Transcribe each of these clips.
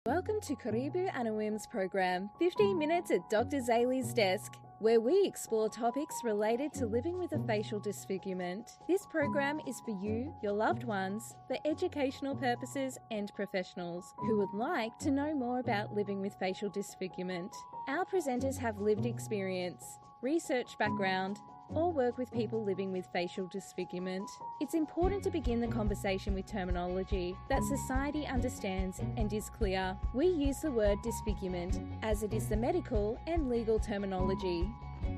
Welcome to Karibu Anawim's program, 15 Minutes at Dr. Zayli's Desk, where we explore topics related to living with a facial disfigurement. This program is for you, your loved ones, for educational purposes and professionals who would like to know more about living with facial disfigurement. Our presenters have lived experience, research background, or work with people living with facial disfigurement. It's important to begin the conversation with terminology that society understands and is clear. We use the word disfigurement as it is the medical and legal terminology.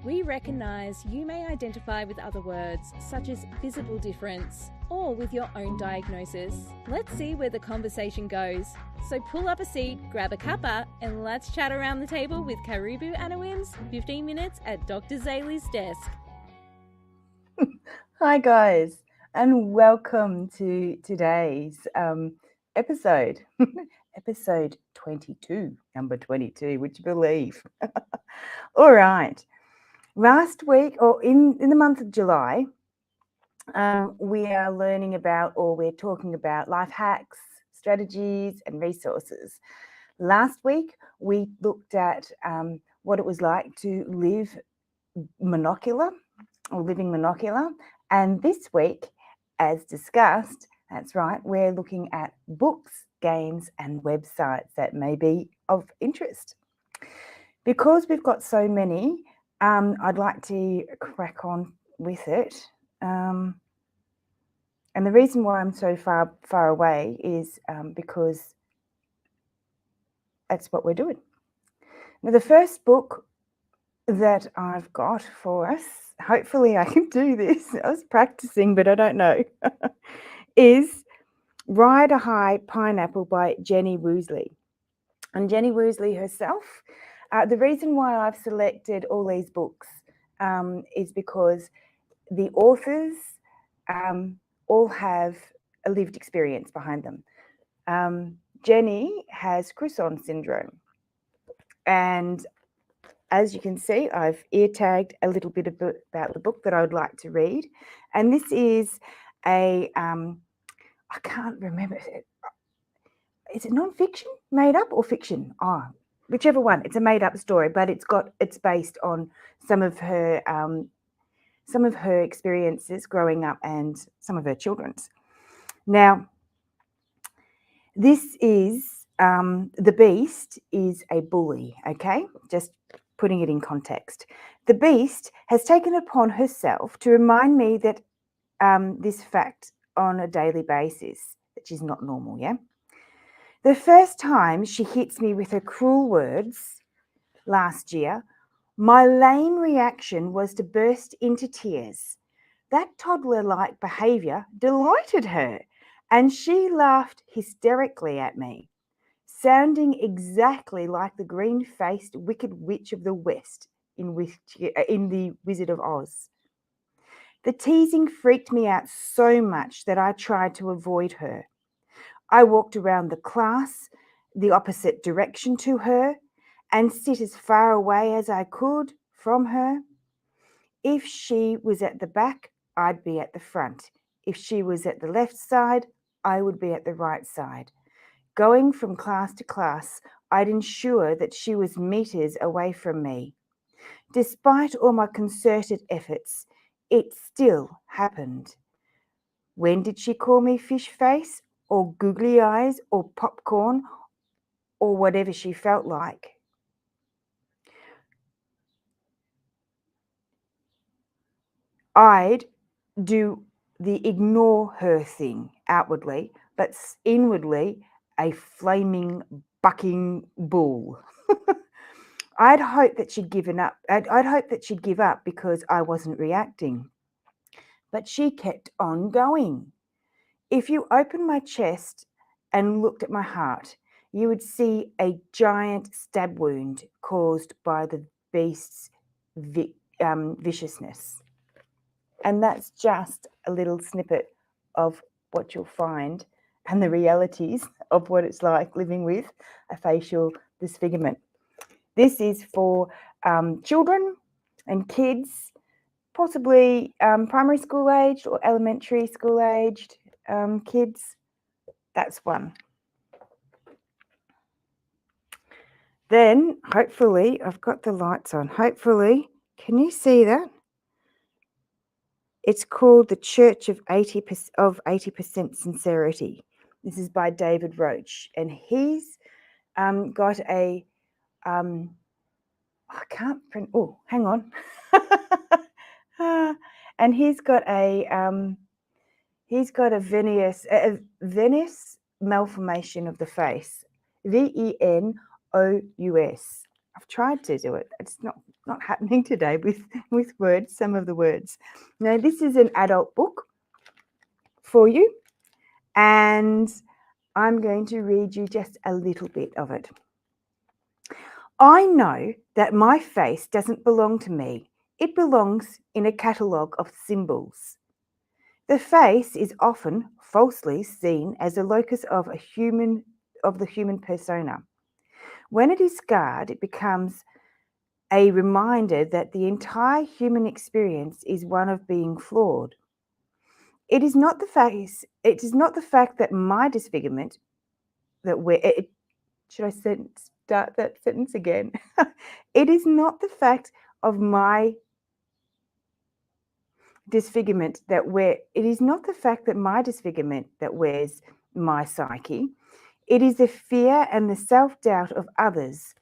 We recognise you may identify with other words such as visible difference or with your own diagnosis. Let's see where the conversation goes. So pull up a seat, grab a cuppa, and let's chat around the table with Karibu Anawim's 15 Minutes at Dr. Zayli's Desk. Hi guys, and welcome to today's episode, episode 22, number 22, would you believe? All right, last week, or in the month of July, we are learning about, or we're talking about life hacks, strategies and resources. Last week, we looked at what it was like to live monocular, or living monocular. And this week, as discussed, that's right, we're looking at books, games, and websites that may be of interest. Because we've got so many, I'd like to crack on with it. And the reason why I'm so far away is because that's what we're doing. Now, the first book that I've got for us, hopefully I can do this, I was practicing but I don't know, is Ride a High Pineapple by Jenny Woosley. And Jenny Woosley herself, the reason why I've selected all these books is because the authors all have a lived experience behind them. Jenny has Crouzon syndrome, and as you can see, I've ear tagged a little bit about the book that I would like to read. And this is I can't remember. Is it non-fiction, made up, or fiction? Whichever one. It's a made-up story, but it's based on some of her experiences growing up and some of her children's. Now, this is the Beast is a bully. Okay, just putting it in context. The Beast has taken upon herself to remind me that this fact on a daily basis, that she's not normal, yeah? The first time she hits me with her cruel words last year, my lame reaction was to burst into tears. That toddler-like behaviour delighted her, and she laughed hysterically at me, sounding exactly like the green-faced wicked witch of the West in The Wizard of Oz. The teasing freaked me out so much that I tried to avoid her. I walked around the class, the opposite direction to her, and sit as far away as I could from her. If she was at the back, I'd be at the front. If she was at the left side, I would be at the right side. Going from class to class, I'd ensure that she was meters away from me. Despite all my concerted efforts, it still happened. When did she call me fish face, or googly eyes, or popcorn, or whatever she felt like? I'd do the ignore her thing outwardly, but inwardly a flaming bucking bull. I'd hope that she'd given up. I'd hope that she'd give up because I wasn't reacting. But she kept on going. If you opened my chest and looked at my heart, you would see a giant stab wound caused by the beast's viciousness. And that's just a little snippet of what you'll find and the realities of what it's like living with a facial disfigurement. This is for children and kids, possibly primary school aged or elementary school aged kids. That's one. Then, hopefully, I've got the lights on. Hopefully, can you see that? It's called The Church of 80% Sincerity. This is by David Roach, and he's got a I can't print. Oh, hang on. And he's got a Venous malformation of the face. Venous. I've tried to do it. It's not happening today with words, some of the words. Now, this is an adult book for you, and I'm going to read you just a little bit of it. I know that my face doesn't belong to me. It belongs in a catalogue of symbols. The face is often falsely seen as a locus of the human persona. When it is scarred, it becomes a reminder that the entire human experience is one of being flawed. It is not the fact that my disfigurement should I start that sentence again? It is not the fact of my disfigurement it is not the fact that my disfigurement that wears my psyche. It is the fear and the self-doubt of others,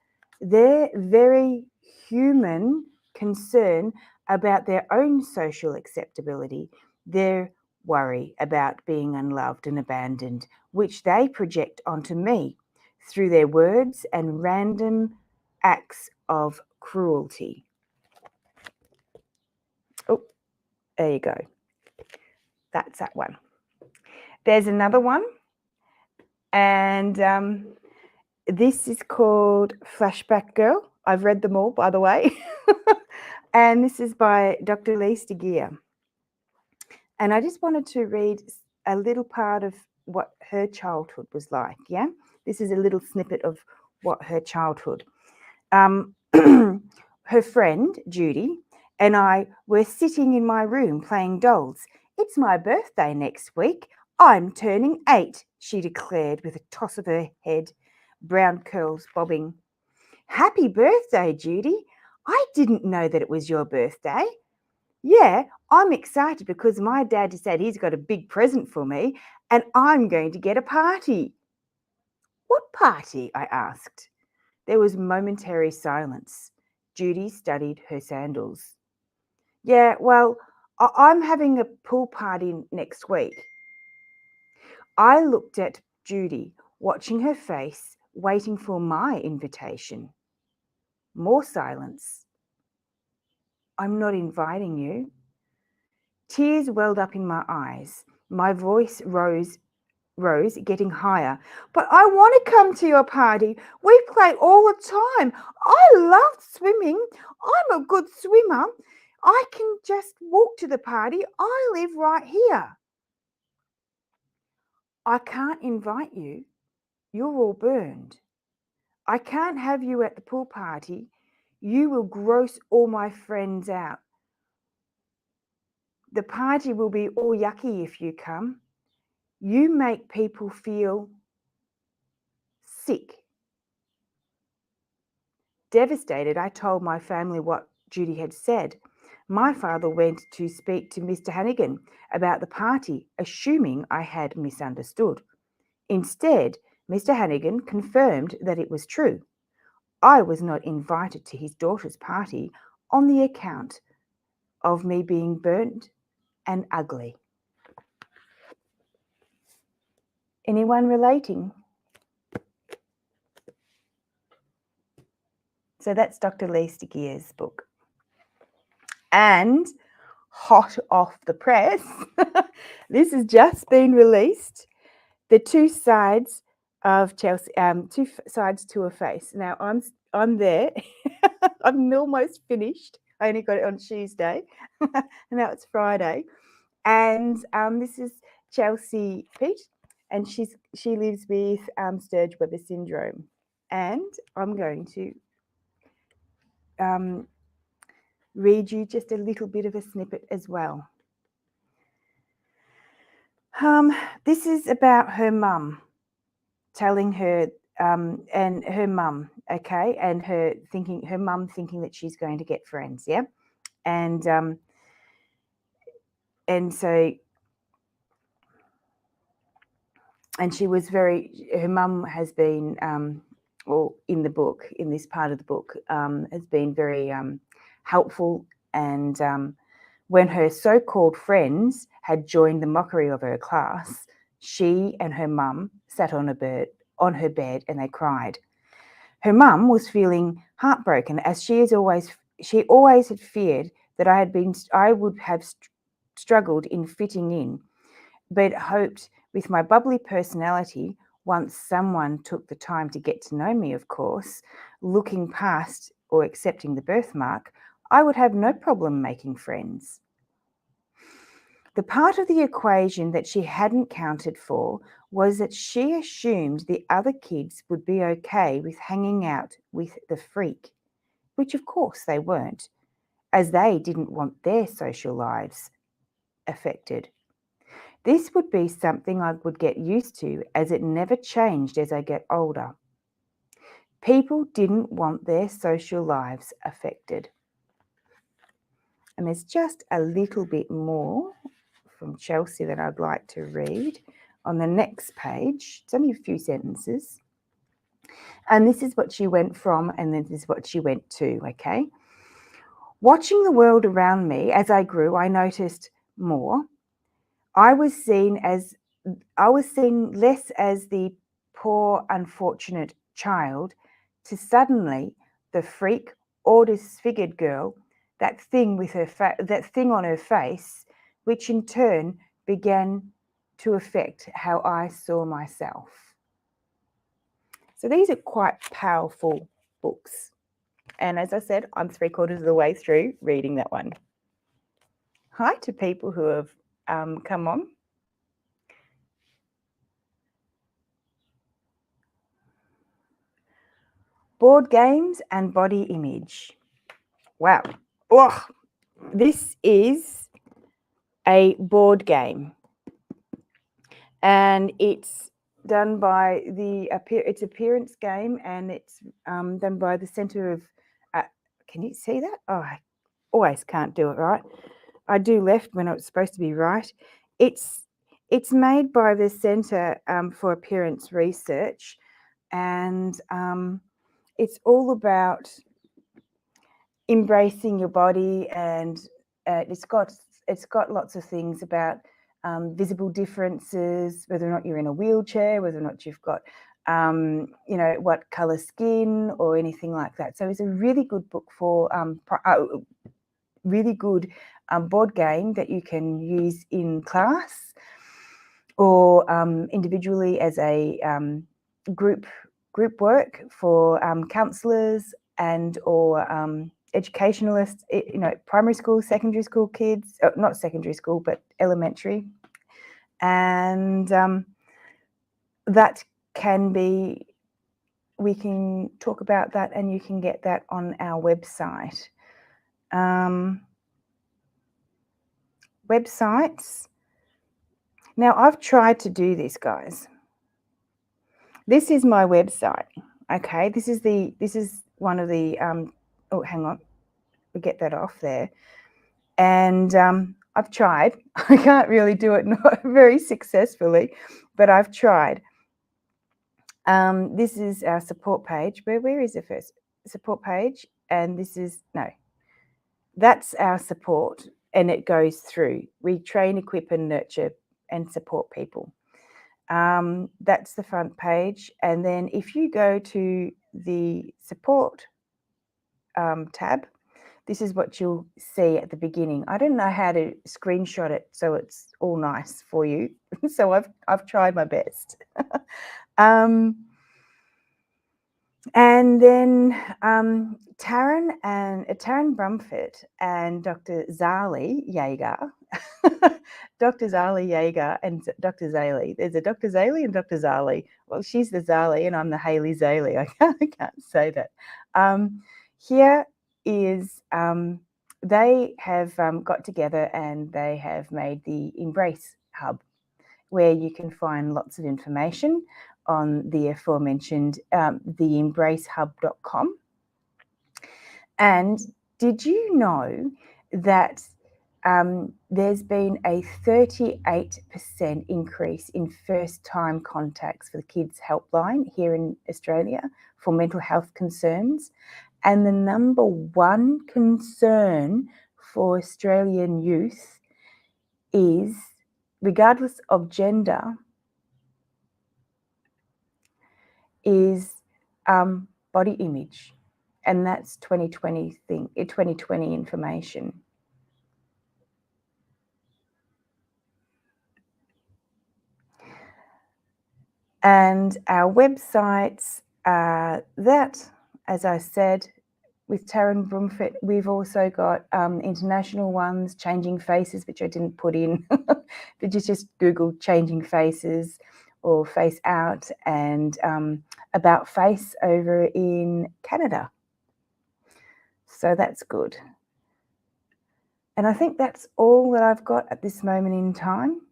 their very human concern about their own social acceptability, their worry about being unloved and abandoned, which they project onto me through their words and random acts of cruelty. Oh, there you go. That's that one. There's another one, and this is called Flashback Girl. I've read them all, by the way. And this is by Dr. Lise Deguire. And I just wanted to read a little part of what her childhood was like, yeah? This is a little snippet of what her childhood. Her friend, Judy, and I were sitting in my room playing dolls. It's my birthday next week. I'm turning 8, she declared with a toss of her head, brown curls bobbing. Happy birthday, Judy. I didn't know that it was your birthday. Yeah, I'm excited because my dad said he's got a big present for me and I'm going to get a party. What party? I asked. There was momentary silence. Judy studied her sandals. Yeah, well, I'm having a pool party next week. I looked at Judy, watching her face, waiting for my invitation. More silence. I'm not inviting you. Tears welled up in my eyes. My voice rose, getting higher. But I want to come to your party. We play all the time. I love swimming. I'm a good swimmer. I can just walk to the party. I live right here. I can't invite you. You're all burned. I can't have you at the pool party. You will gross all my friends out. The party will be all yucky if you come. You make people feel sick. Devastated, I told my family what Judy had said. My father went to speak to Mr. Hannigan about the party, assuming I had misunderstood. Instead, Mr. Hannigan confirmed that it was true. I was not invited to his daughter's party on the account of me being burnt and ugly. Anyone relating? So that's Dr. Lise Deguire's book. And hot off the press, this has just been released, The Two Sides of Chelsea, Two Sides to a Face. Now I'm there. I'm almost finished. I only got it on Tuesday, and now it's Friday. And this is Chelsea Peat, and she lives with Sturge-Weber syndrome. And I'm going to read you just a little bit of a snippet as well. This is about her mum telling her and her mum, okay, and her mum thinking that she's going to get friends, yeah, and so, and she was her mum has been, or in the book, in this part of the book, has been very helpful, and when her so-called friends had joined the mockery of her class, she and her mum sat on her bed and they cried. Her mum was feeling heartbroken, as she always had feared that I would have struggled in fitting in, but hoped with my bubbly personality, once someone took the time to get to know me, of course, looking past or accepting the birthmark, I would have no problem making friends. The part of the equation that she hadn't counted for was that she assumed the other kids would be okay with hanging out with the freak, which of course they weren't, as they didn't want their social lives affected. This would be something I would get used to, as it never changed as I get older. People didn't want their social lives affected. And there's just a little bit more from Chelsea that I'd like to read on the next page. It's only a few sentences. And this is what she went from, and this is what she went to, okay? Watching the world around me as I grew, I noticed more. I was seen less as the poor, unfortunate child, to suddenly the freak or disfigured girl, that thing on her face, which in turn began to affect how I saw myself. So these are quite powerful books. And as I said, I'm 3/4 of the way through reading that one. Hi to people who have come on. Board games and body image. Wow. Oh, this is a board game. And it's done by it's Appearance Game, and it's done by the Centre of, can you see that? Oh, I always can't do it right. I do left when it's supposed to be right. It's made by the Centre for Appearance Research, and it's all about embracing your body, and it's got lots of things about visible differences, whether or not you're in a wheelchair, whether or not you've got what colour skin or anything like that. So it's a really good book for really good board game that you can use in class or individually as a group work for counsellors and or educationalists, primary school, secondary school kids, not secondary school, but elementary. And that can be, we can talk about that, and you can get that on our website. Websites. Now, I've tried to do this, guys. This is my website. Okay, this is one of the oh, hang on, we get that off there. And I've tried. I can't really do it not very successfully, but I've tried. This is our support page. Where is the first support page? And this is, no, that's our support, and it goes through. We train, equip, and nurture and support people. That's the front page. And then if you go to the support tab, this is what you'll see at the beginning. I don't know how to screenshot it so it's all nice for you. So I've tried my best. And then Taryn Brumfitt and Dr. Zali Jaeger, Dr. Zali Jaeger and Dr. Zali. There's a Dr. Zali and Dr. Zali. Well, she's the Zali and I'm the Hayley Zali. I can't say that. Here is, they have got together and they have made the Embrace Hub, where you can find lots of information on the aforementioned theembracehub.com. And did you know that there's been a 38% increase in first-time contacts for the Kids Helpline here in Australia for mental health concerns? And the number one concern for Australian youth is, regardless of gender, is body image. And that's 2020 information. And our websites, that, as I said, with Taryn Brumfitt, we've also got international ones, Changing Faces, which I didn't put in, but just Google Changing Faces or Face Out, and About Face over in Canada. So that's good. And I think that's all that I've got at this moment in time.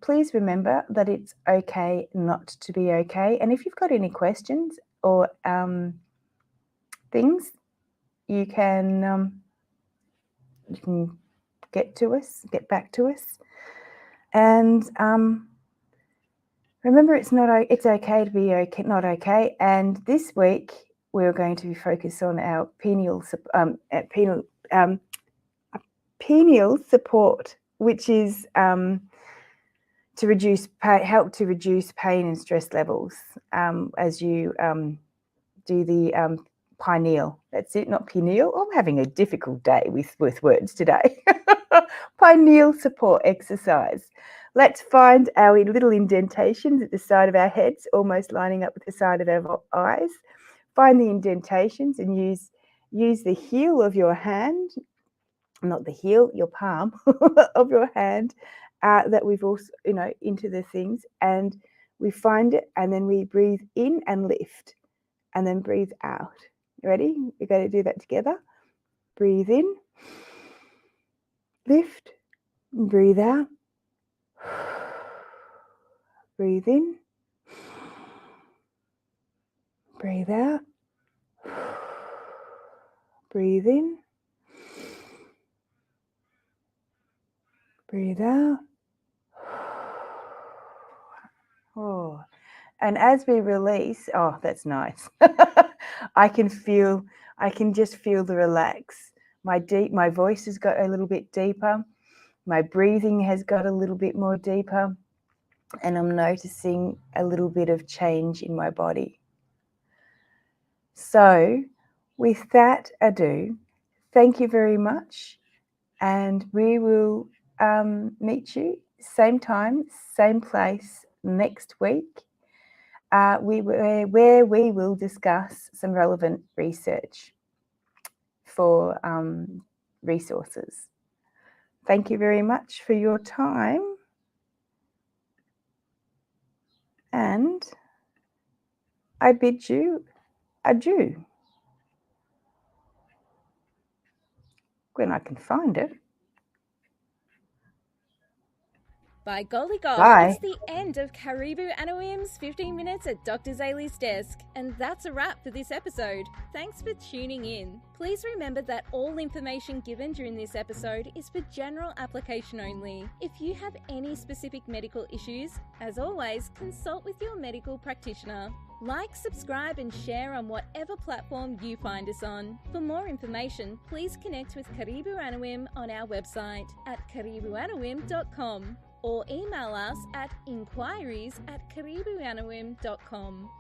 Please remember that it's okay not to be okay. And if you've got any questions or things, you can get back to us. And remember, it's okay to be not okay. And this week we're going to be focused on our pineal support, which is to help to reduce pain and stress levels as you do the pineal. That's it, not pineal. I'm having a difficult day with words today. Pineal support exercise. Let's find our little indentations at the side of our heads, almost lining up with the side of our eyes. Find the indentations and use the heel of your hand, not the heel, your palm of your hand, that we've also, into the things, and we find it, and then we breathe in and lift, and then breathe out. Ready? We're going to do that together. Breathe in, lift, breathe out, breathe in, breathe out, breathe in, breathe out. Oh, and as we release, oh, that's nice. I can just feel the relax. My voice has got a little bit deeper. My breathing has got a little bit more deeper, and I'm noticing a little bit of change in my body. So, with that ado, thank you very much, and we will meet you same time, same place next week, where we will discuss some relevant research for resources. Thank you very much for your time, and I bid you adieu. When I can find it. By golly gosh, Bye. it's the end of Karibu Anawim's 15 Minutes at Dr. Zaley's Desk. And that's a wrap for this episode. Thanks for tuning in. Please remember that all information given during this episode is for general application only. If you have any specific medical issues, as always, consult with your medical practitioner. Like, subscribe and share on whatever platform you find us on. For more information, please connect with Karibu Anawim on our website at karibuanawim.com or email us at inquiries@karibuanawim.com.